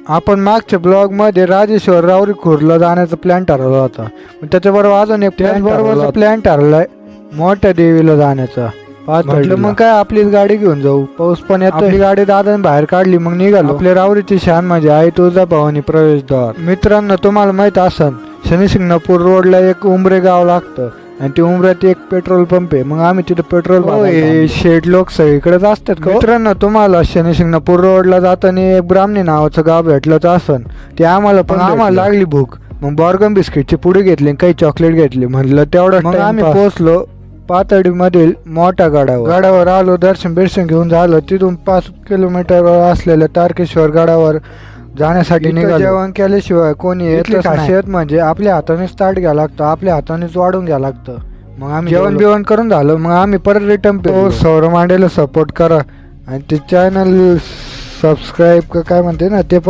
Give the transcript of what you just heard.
आपण मागच्या ब्लॉगमध्ये राजेश्वर रावरी खुर्ला जाण्याचा प्लॅन ठरवला होता. त्याच्याबरोबर अजून एक त्याचबरोबर प्लॅन ठरलाय मोठ्या देवीला जाण्याचा. म्हटलं मग काय आपलीच गाडी घेऊन जाऊ. पाऊस पण येतो. आपली गाडी दादाने बाहेर काढली. मग निघालो. आपल्या रावरीची शान म्हणजे आई तुळजाभवानी प्रवेशद्वार. मित्रांनो, तुम्हाला माहित असन शनी शिंगणापूर रोडला एक उमरे गाव लागतं आणि ते उमऱ्यात एक पेट्रोल पंप आहे. मग आम्ही तिथे पेट्रोल शेड लोक सगळीकडेच असतात का? मित्रांनो, तुम्हाला शनी शिंगणापूर रोडला जाताना एक ब्राह्मणी नावाचं गाव भेटलंच असन. ते आम्हाला लागली भूक. मग बॉर्गन बिस्किटची पुडी घेतली, काही चॉकलेट घेतली. म्हणलं तेवढं मग आम्ही पोहोचलो पातळीमधील मोठ्या गडावर आलो. दर्शन घेऊन झालं. तिथून 5 किलोमीटर असलेल्या तारकेश्वर गडावर जाण्यासाठी निघालो. जेवण केल्याशिवाय कोणी येत खासियत म्हणजे आपल्या हातानेच ताट घ्यावं लागतं, आपल्या हातानेच वाढून घ्यावं लागतं. मग आम्ही जेवण बिवण करून झालं. मग आम्ही परत रिटर्न सौरव मांडेला सपोर्ट करा आणि ते चॅनल सबस्क्राईब काय म्हणते ना ते पण